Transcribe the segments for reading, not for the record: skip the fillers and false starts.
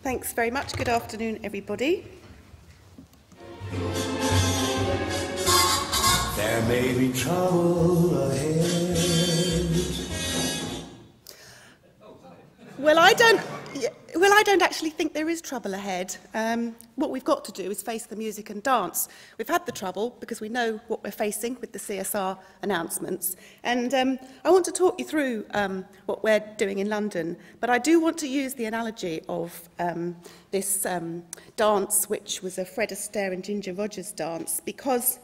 Thanks very much. Good afternoon, everybody. There may be trouble ahead. Well, I don't actually think there is trouble ahead. What we've got to do is face the music and dance. We've had the trouble because we know what we're facing with the CSR announcements. And I want to talk you through what we're doing in London. But I do want to use the analogy of this dance, which was a Fred Astaire and Ginger Rogers dance, because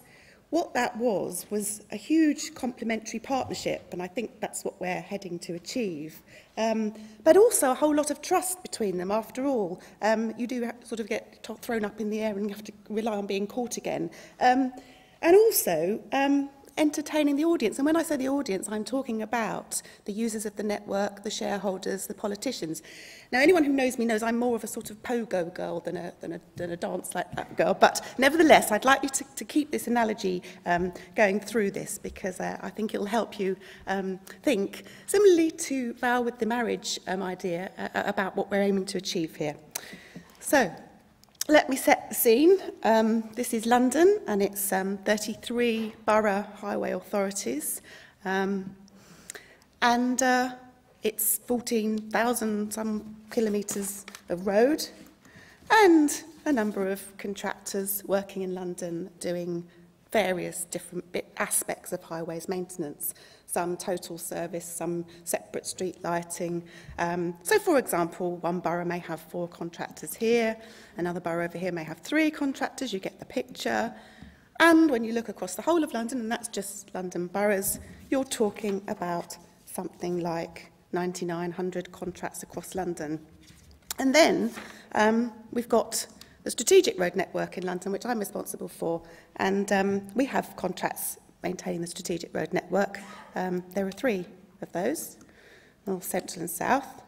what that was a huge complementary partnership, and I think that's what we're heading to achieve. But also a whole lot of trust between them. After all, you do sort of get thrown up in the air and you have to rely on being caught again. And also entertaining the audience. And when I say the audience, I'm talking about the users of the network, the shareholders, the politicians. Now, anyone who knows me knows I'm more of a sort of pogo girl than a dance like that girl. But nevertheless, I'd like you to keep this analogy going through this, because I think it'll help you think, similarly to Val with the marriage idea, about what we're aiming to achieve here. So, let me set the scene. This is London, and it's 33 borough highway authorities. It's 14,000 some kilometres of road, and a number of contractors working in London doing various different aspects of highways maintenance. Some total service, some separate street lighting. So, for example, one borough may have 4 contractors here, another borough over here may have 3 contractors, you get the picture. And when you look across the whole of London, and that's just London boroughs, you're talking about something like 9,900 contracts across London. And then we've got the strategic road network in London, which I'm responsible for, and we have contracts maintaining the strategic road network. There are 3 of those, North, Central and South.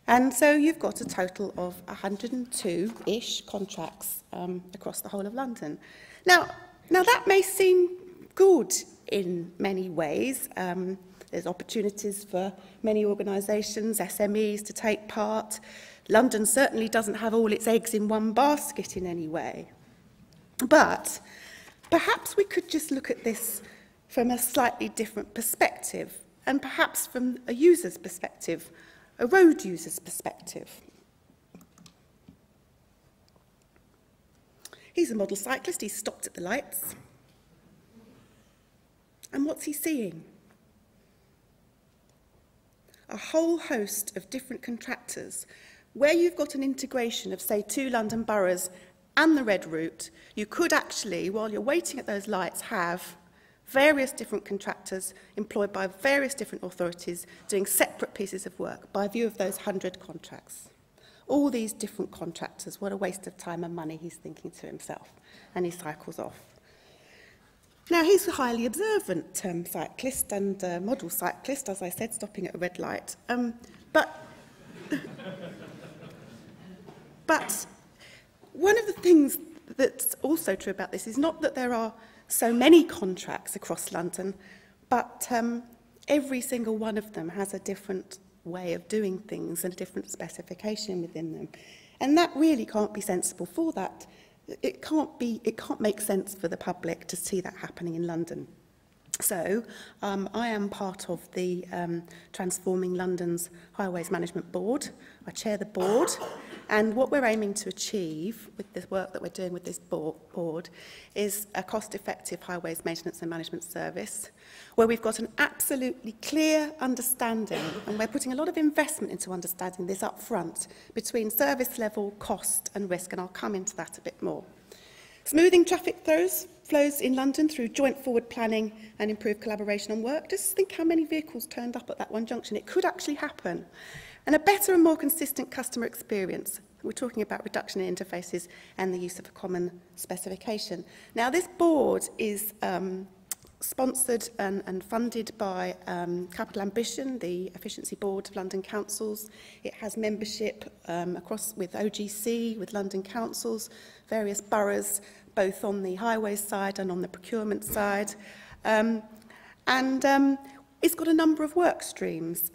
And so you've got a total of 102-ish contracts across the whole of London. Now that may seem good in many ways. There's opportunities for many organisations, SMEs, to take part. London certainly doesn't have all its eggs in one basket in any way. But perhaps we could just look at this from a slightly different perspective, and perhaps from a user's perspective, a road user's perspective. He's a model cyclist, he's stopped at the lights. And what's he seeing? A whole host of different contractors. Where you've got an integration of, say, 2 London boroughs and the red route, you could actually, while you're waiting at those lights, have various different contractors employed by various different authorities doing separate pieces of work by view of those 100 contracts. All these different contractors, what a waste of time and money, he's thinking to himself, and he cycles off. Now, he's a highly observant cyclist and model cyclist, as I said, stopping at a red light. But one of the things that's also true about this is not that there are so many contracts across London, but every single one of them has a different way of doing things and a different specification within them. And that really can't be sensible for that. It can't make sense for the public to see that happening in London. So I am part of the Transforming London's Highways Management Board. I chair the board, and what we're aiming to achieve with the work that we're doing with this board is a cost-effective highways maintenance and management service where we've got an absolutely clear understanding, and we're putting a lot of investment into understanding this up front, between service level, cost and risk, and I'll come into that a bit more. Smoothing traffic flows in London through joint forward planning and improved collaboration on work. Just think how many vehicles turned up at that one junction. It could actually happen. And a better and more consistent customer experience. We're talking about reduction in interfaces and the use of a common specification. Now, this board is sponsored and funded by Capital Ambition, the Efficiency Board of London Councils. It has membership across with OGC, with London Councils, various boroughs, both on the highways side and on the procurement side. It's got a number of work streams.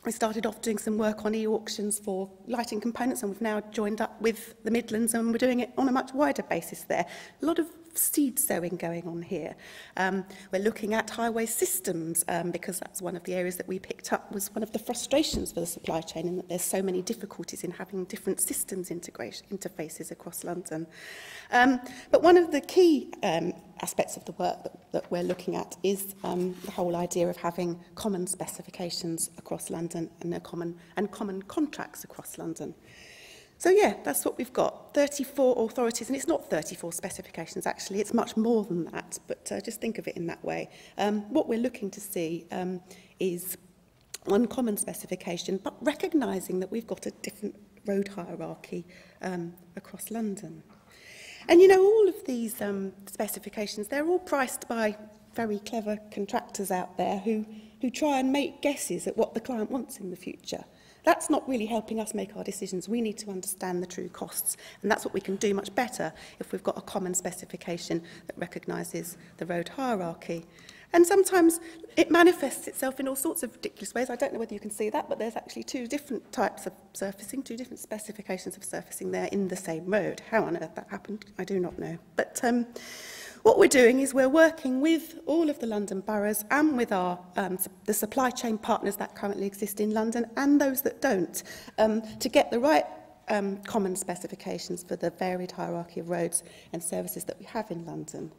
We started off doing some work on e-auctions for lighting components, and we've now joined up with the Midlands, and we're doing it on a much wider basis there. A lot of seed sowing going on here. We're looking at highway systems, because that's one of the areas that we picked up was one of the frustrations for the supply chain, in that there's so many difficulties in having different systems interfaces across London. But one of the key aspects of the work that we're looking at is the whole idea of having common specifications across London and common contracts across London. So yeah, that's what we've got. 34 authorities, and it's not 34 specifications actually, it's much more than that, but just think of it in that way. What we're looking to see is one common specification, but recognising that we've got a different road hierarchy across London. And you know, all of these specifications, they're all priced by very clever contractors out there who try and make guesses at what the client wants in the future. That's not really helping us make our decisions. We need to understand the true costs, and that's what we can do much better if we've got a common specification that recognises the road hierarchy. And sometimes it manifests itself in all sorts of ridiculous ways. I don't know whether you can see that, but there's actually two different types of surfacing, two different specifications of surfacing there in the same road. How on earth that happened, I do not know. But what we're doing is we're working with all of the London boroughs and with our the supply chain partners that currently exist in London and those that don't, to get the right common specifications for the varied hierarchy of roads and services that we have in London.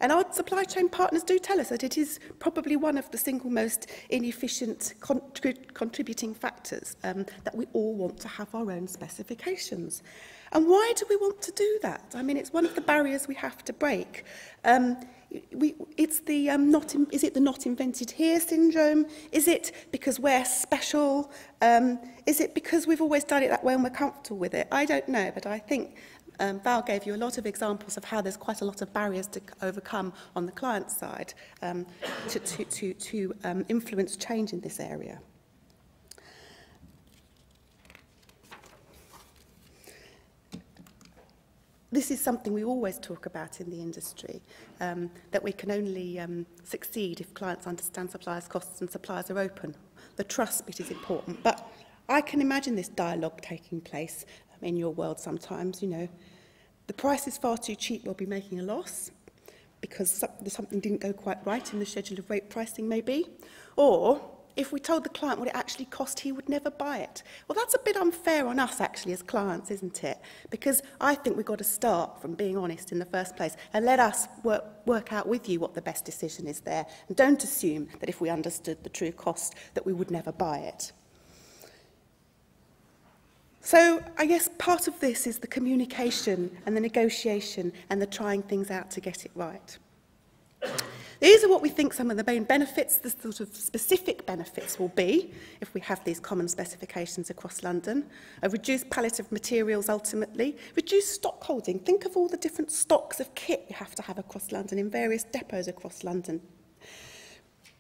And our supply chain partners do tell us that it is probably one of the single most inefficient contributing factors, that we all want to have our own specifications. And why do we want to do that? I mean, it's one of the barriers we have to break. It's the is it the not invented here syndrome? Is it because we're special? Is it because we've always done it that way and we're comfortable with it? I don't know, but I think Val gave you a lot of examples of how there's quite a lot of barriers to overcome on the client side to influence change in this area. This is something we always talk about in the industry, that we can only succeed if clients understand suppliers' costs and suppliers are open. The trust bit is important, but I can imagine this dialogue taking place in your world sometimes. You know, the price is far too cheap, we'll be making a loss because something didn't go quite right in the schedule of rate pricing maybe, or if we told the client what it actually cost, he would never buy it. Well, that's a bit unfair on us, actually, as clients, isn't it? Because I think we've got to start from being honest in the first place and let us work out with you what the best decision is there. And don't assume that if we understood the true cost, that we would never buy it. So I guess part of this is the communication and the negotiation and the trying things out to get it right. These are what we think some of the main benefits, the sort of specific benefits will be if we have these common specifications across London. A reduced palette of materials ultimately. Reduced stock holding. Think of all the different stocks of kit you have to have across London in various depots across London.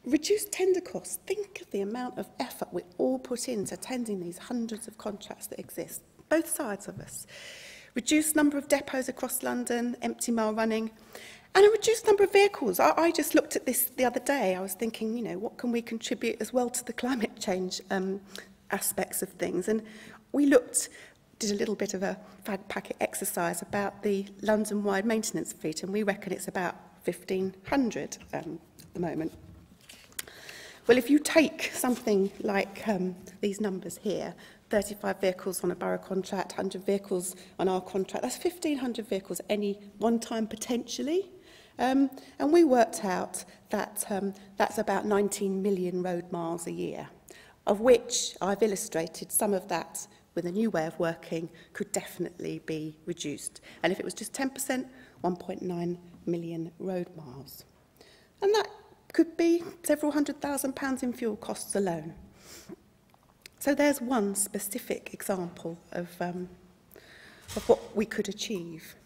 Reduced tender costs. Think of the amount of effort we all put into tending these hundreds of contracts that exist, both sides of us. Reduced number of depots across London, empty mile running. And a reduced number of vehicles. I just looked at this the other day. I was thinking, you know, what can we contribute as well to the climate change aspects of things? And we did a little bit of a fag packet exercise about the London-wide maintenance fleet, and we reckon it's about 1,500 at the moment. Well, if you take something like these numbers here, 35 vehicles on a borough contract, 100 vehicles on our contract, that's 1,500 vehicles any one time potentially. And we worked out that that's about 19 million road miles a year, of which I've illustrated some of that with a new way of working could definitely be reduced. And if it was just 10%, 1.9 million road miles. And that could be several £100,000 in fuel costs alone. So there's one specific example of what we could achieve.